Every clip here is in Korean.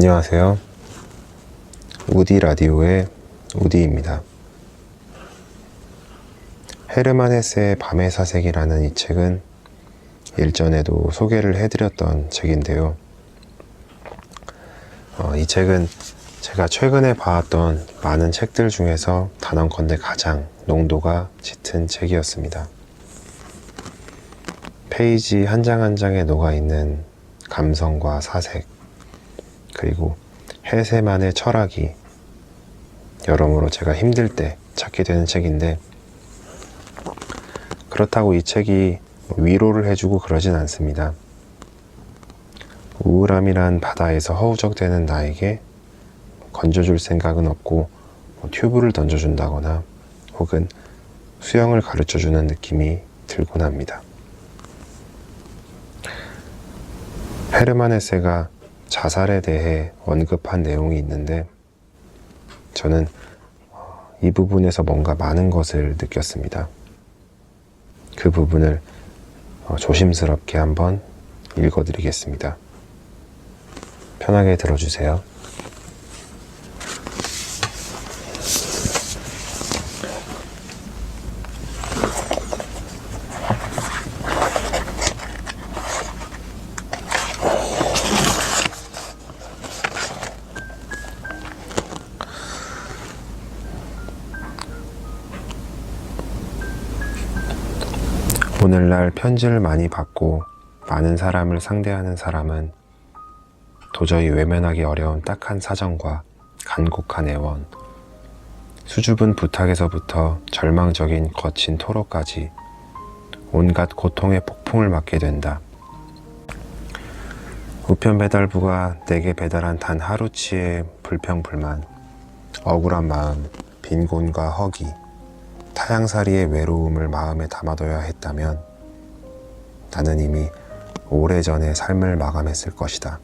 안녕하세요. 우디 라디오의 우디입니다. 헤르만 헤세의 밤의 사색이라는 이 책은 일전에도 소개를 해드렸던 책인데요. 이 책은 제가 최근에 봐왔던 많은 책들 중에서 단언컨대 가장 농도가 짙은 책이었습니다. 페이지 한 장 한 장에 녹아있는 감성과 사색, 그리고 헤세만의 철학이 여러모로 제가 힘들 때 찾게 되는 책인데, 그렇다고 이 책이 위로를 해주고 그러진 않습니다. 우울함이란 바다에서 허우적대는 나에게 건져줄 생각은 없고 튜브를 던져준다거나 혹은 수영을 가르쳐주는 느낌이 들곤 합니다. 헤르만 헤세가 자살에 대해 언급한 내용이 있는데, 저는 이 부분에서 뭔가 많은 것을 느꼈습니다. 그 부분을 조심스럽게 한번 읽어드리겠습니다. 편하게 들어주세요. 오늘날 편지를 많이 받고 많은 사람을 상대하는 사람은 도저히 외면하기 어려운 딱한 사정과 간곡한 애원, 수줍은 부탁에서부터 절망적인 거친 토로까지 온갖 고통의 폭풍을 맞게 된다. 우편 배달부가 내게 배달한 단 하루치의 불평불만, 억울한 마음, 빈곤과 허기, 타향살이의 외로움을 마음에 담아둬야 했다면 나는 이미 오래전에 삶을 마감했을 것이다.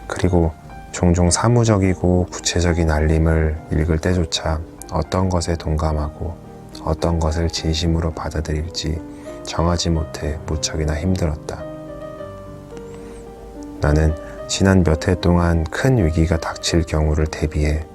그리고 종종 사무적이고 구체적인 알림을 읽을 때조차 어떤 것에 동감하고 어떤 것을 진심으로 받아들일지 정하지 못해 무척이나 힘들었다. 나는 지난 몇 해 동안 큰 위기가 닥칠 경우를 대비해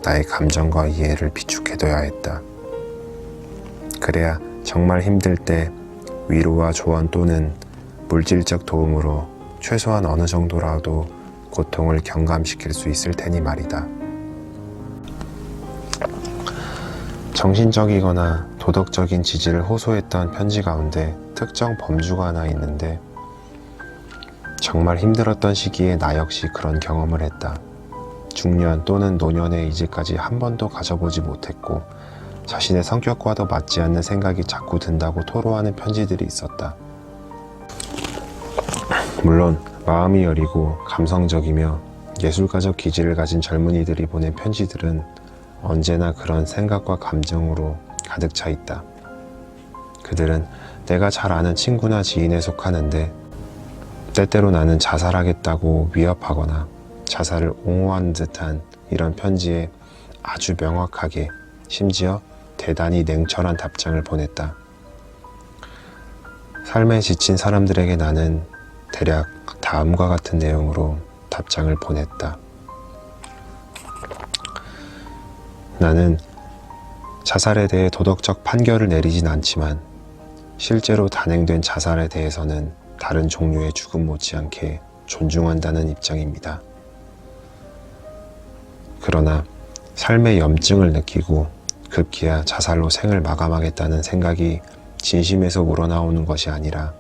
나의 감정과 이해를 비축해둬야 했다. 그래야 정말 힘들 때 위로와 조언 또는 물질적 도움으로 최소한 어느 정도라도 고통을 경감시킬 수 있을 테니 말이다. 정신적이거나 도덕적인 지지를 호소했던 편지 가운데 특정 범주가 하나 있는데, 정말 힘들었던 시기에 나 역시 그런 경험을 했다. 중년 또는 노년의 이제까지 한 번도 가져보지 못했고 자신의 성격과도 맞지 않는 생각이 자꾸 든다고 토로하는 편지들이 있었다. 물론 마음이 여리고 감성적이며 예술가적 기질을 가진 젊은이들이 보낸 편지들은 언제나 그런 생각과 감정으로 가득 차 있다. 그들은 내가 잘 아는 친구나 지인에 속하는데, 때때로 나는 자살하겠다고 위협하거나 자살을 옹호하는 듯한 이런 편지에 아주 명확하게, 심지어 대단히 냉철한 답장을 보냈다. 삶에 지친 사람들에게 나는 대략 다음과 같은 내용으로 답장을 보냈다. 나는 자살에 대해 도덕적 판결을 내리진 않지만 실제로 단행된 자살에 대해서는 다른 종류의 죽음 못지않게 존중한다는 입장입니다. 그러나 삶의 염증을 느끼고 급기야 자살로 생을 마감하겠다는 생각이 진심에서 우러나오는 것이 아니라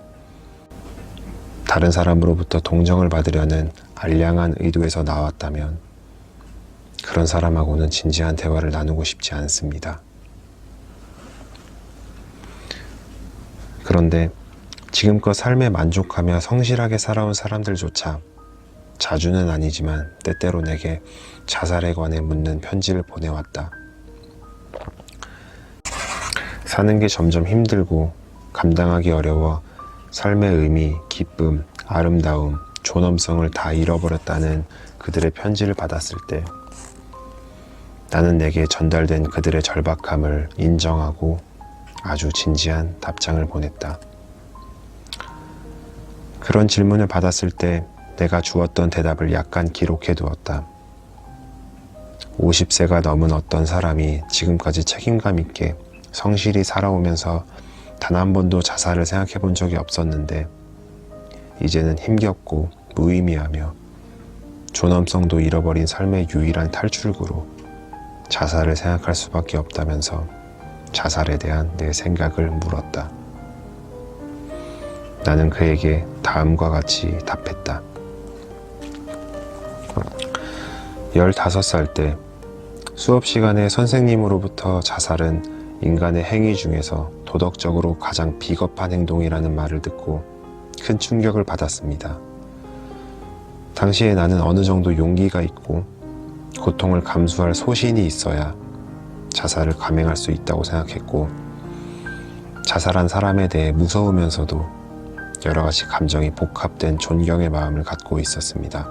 다른 사람으로부터 동정을 받으려는 알량한 의도에서 나왔다면 그런 사람하고는 진지한 대화를 나누고 싶지 않습니다. 그런데 지금껏 삶에 만족하며 성실하게 살아온 사람들조차 자주는 아니지만 때때로 내게 자살에 관해 묻는 편지를 보내왔다. 사는 게 점점 힘들고 감당하기 어려워 삶의 의미, 기쁨, 아름다움, 존엄성을 다 잃어버렸다는 그들의 편지를 받았을 때 나는 내게 전달된 그들의 절박함을 인정하고 아주 진지한 답장을 보냈다. 그런 질문을 받았을 때 내가 주었던 대답을 약간 기록해 두었다. 50세가 넘은 어떤 사람이 지금까지 책임감 있게 성실히 살아오면서 단 한 번도 자살을 생각해 본 적이 없었는데 이제는 힘겹고 무의미하며 존엄성도 잃어버린 삶의 유일한 탈출구로 자살을 생각할 수밖에 없다면서 자살에 대한 내 생각을 물었다. 나는 그에게 다음과 같이 답했다. 15살 때 수업 시간에 선생님으로부터 자살은 인간의 행위 중에서 도덕적으로 가장 비겁한 행동이라는 말을 듣고 큰 충격을 받았습니다. 당시에 나는 어느 정도 용기가 있고 고통을 감수할 소신이 있어야 자살을 감행할 수 있다고 생각했고, 자살한 사람에 대해 무서우면서도 여러 가지 감정이 복합된 존경의 마음을 갖고 있었습니다.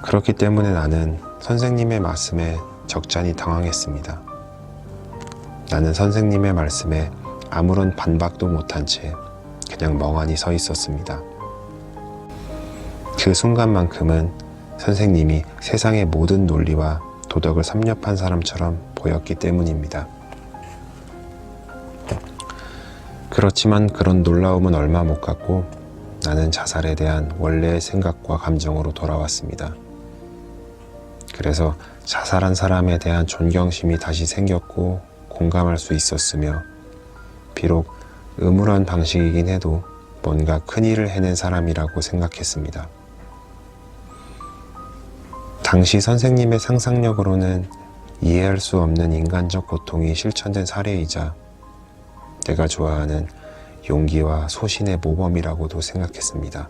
그렇기 때문에 나는 선생님의 말씀에 적잖이 당황했습니다. 나는 선생님의 말씀에 아무런 반박도 못한 채 그냥 멍하니 서 있었습니다. 그 순간만큼은 선생님이 세상의 모든 논리와 도덕을 섭렵한 사람처럼 보였기 때문입니다. 그렇지만 그런 놀라움은 얼마 못 갔고 나는 자살에 대한 원래의 생각과 감정으로 돌아왔습니다. 그래서 자살한 사람에 대한 존경심이 다시 생겼고 공감할 수 있었으며, 비록 음울한 방식이긴 해도 뭔가 큰일을 해낸 사람이라고 생각했습니다. 당시 선생님의 상상력으로는 이해할 수 없는 인간적 고통이 실천된 사례이자 내가 좋아하는 용기와 소신의 모범이라고도 생각했습니다.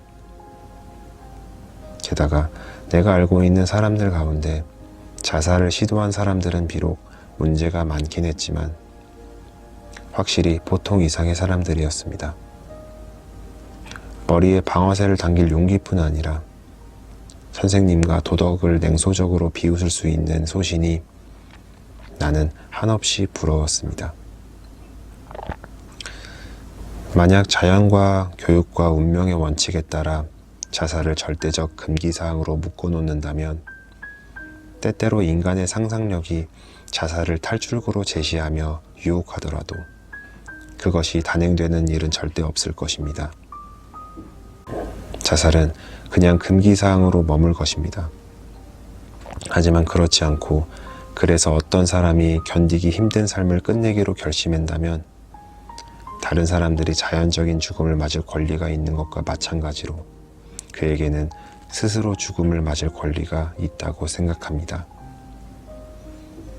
게다가 내가 알고 있는 사람들 가운데 자살을 시도한 사람들은 비록 문제가 많긴 했지만 확실히 보통 이상의 사람들이었습니다. 머리에 방아쇠를 당길 용기뿐 아니라 선생님과 도덕을 냉소적으로 비웃을 수 있는 소신이 나는 한없이 부러웠습니다. 만약 자연과 교육과 운명의 원칙에 따라 자살을 절대적 금기사항으로 묶어놓는다면 때때로 인간의 상상력이 자살을 탈출구로 제시하며 유혹하더라도 그것이 단행되는 일은 절대 없을 것입니다. 자살은 그냥 금기사항으로 머물 것입니다. 하지만 그렇지 않고 그래서 어떤 사람이 견디기 힘든 삶을 끝내기로 결심한다면 다른 사람들이 자연적인 죽음을 맞을 권리가 있는 것과 마찬가지로 그에게는 스스로 죽음을 맞을 권리가 있다고 생각합니다.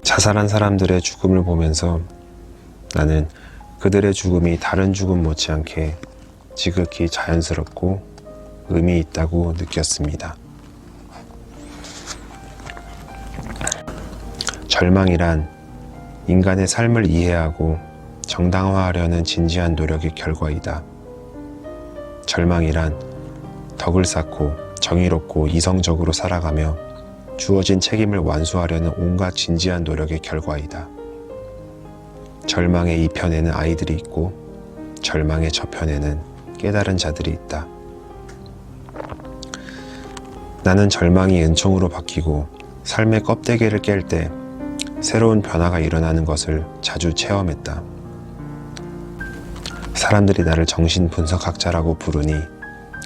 자살한 사람들의 죽음을 보면서 나는 그들의 죽음이 다른 죽음 못지않게 지극히 자연스럽고 의미 있다고 느꼈습니다. 절망이란 인간의 삶을 이해하고 정당화하려는 진지한 노력의 결과이다. 절망이란 덕을 쌓고 정의롭고 이성적으로 살아가며 주어진 책임을 완수하려는 온갖 진지한 노력의 결과이다. 절망의 이편에는 아이들이 있고 절망의 저편에는 깨달은 자들이 있다. 나는 절망이 은총으로 바뀌고 삶의 껍데기를 깰 때 새로운 변화가 일어나는 것을 자주 체험했다. 사람들이 나를 정신분석학자라고 부르니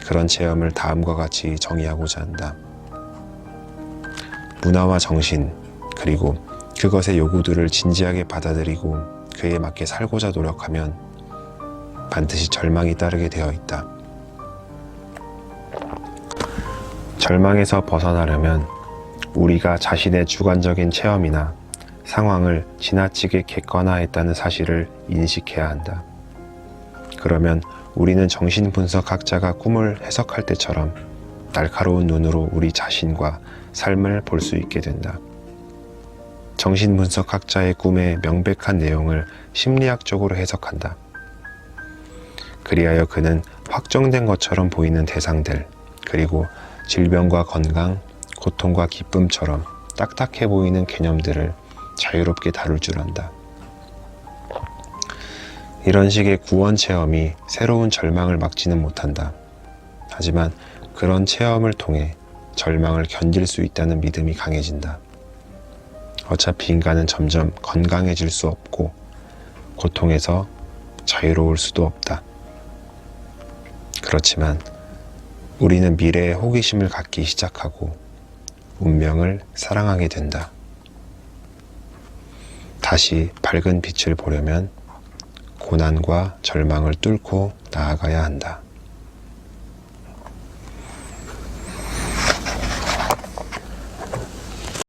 그런 체험을 다음과 같이 정의하고자 한다. 문화와 정신, 그리고 그것의 요구들을 진지하게 받아들이고 그에 맞게 살고자 노력하면 반드시 절망이 따르게 되어 있다. 절망에서 벗어나려면 우리가 자신의 주관적인 체험이나 상황을 지나치게 객관화했다는 사실을 인식해야 한다. 그러면 우리는 정신분석학자가 꿈을 해석할 때처럼 날카로운 눈으로 우리 자신과 삶을 볼 수 있게 된다. 정신분석학자의 꿈의 명백한 내용을 심리학적으로 해석한다. 그리하여 그는 확정된 것처럼 보이는 대상들, 그리고 질병과 건강, 고통과 기쁨처럼 딱딱해 보이는 개념들을 자유롭게 다룰 줄 안다. 이런 식의 구원 체험이 새로운 절망을 막지는 못한다. 하지만 그런 체험을 통해 절망을 견딜 수 있다는 믿음이 강해진다. 어차피 인간은 점점 건강해질 수 없고 고통에서 자유로울 수도 없다. 그렇지만 우리는 미래에 호기심을 갖기 시작하고 운명을 사랑하게 된다. 다시 밝은 빛을 보려면 고난과 절망을 뚫고 나아가야 한다.